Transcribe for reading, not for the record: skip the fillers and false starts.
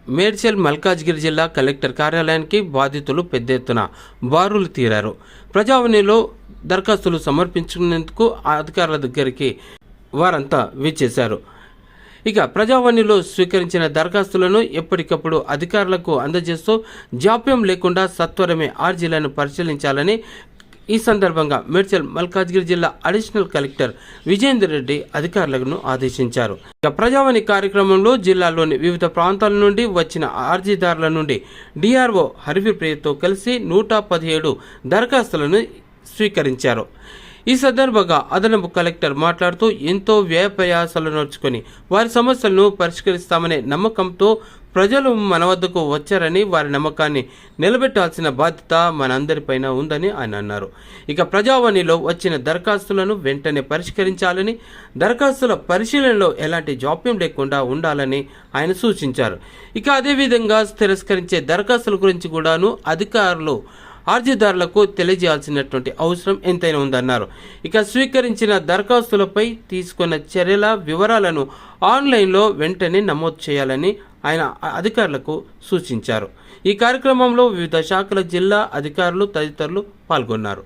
మేడ్చల్ మల్కాజ్గిరి జిల్లా కలెక్టర్ కార్యాలయానికి బాధితులు పెద్ద ఎత్తున బారులు తీరారు. ప్రజావాణిలో దరఖాస్తులు సమర్పించుకునేందుకు అధికారుల దగ్గరికి వారంతా విచ్చేశారు. ఇక ప్రజావాణిలో స్వీకరించిన దరఖాస్తులను ఎప్పటికప్పుడు అధికారులకు అందజేస్తూ జాప్యం లేకుండా సత్వరమే అర్జీలను పరిశీలించాలని ఈ సందర్భంగా మేడ్చల్ మల్కాజ్గిరి జిల్లా అడిషనల్ కలెక్టర్ విజేందర్ రెడ్డి అధికారులను ఆదేశించారు. ఇక ప్రజావాణి కార్యక్రమంలో జిల్లాలోని వివిధ ప్రాంతాల నుండి వచ్చిన అర్జీదారుల నుండి డిఆర్ఓ హరివిప్రియతో కలిసి 117 దరఖాస్తులను స్వీకరించారు. ఈ సందర్భంగా అదనపు కలెక్టర్ మాట్లాడుతూ ఎంతో వ్యయప్రయాసాలు నడుచుకొని వారి సమస్యలను పరిష్కరిస్తామనే నమ్మకంతో ప్రజలు మన వద్దకు వచ్చారని, వారి నమ్మకాన్ని నిలబెట్టాల్సిన బాధ్యత మనందరిపైన ఉందని ఆయన అన్నారు. ఇక ప్రజావాణిలో వచ్చిన దరఖాస్తులను వెంటనే పరిష్కరించాలని, దరఖాస్తుల పరిశీలనలో ఎలాంటి జాప్యం లేకుండా ఉండాలని ఆయన సూచించారు. ఇక అదేవిధంగా తిరస్కరించే దరఖాస్తుల గురించి కూడాను అధికారులు అర్జీదారులకు తెలియజేయాల్సినటువంటి అవసరం ఎంతైనా ఉందన్నారు. ఇక స్వీకరించిన దరఖాస్తులపై తీసుకున్న చర్యల వివరాలను ఆన్లైన్లో వెంటనే నమోదు చేయాలని ఆయన అధికారులకు సూచించారు. ఈ కార్యక్రమంలో వివిధ శాఖల జిల్లా అధికారులు తదితరులు పాల్గొన్నారు.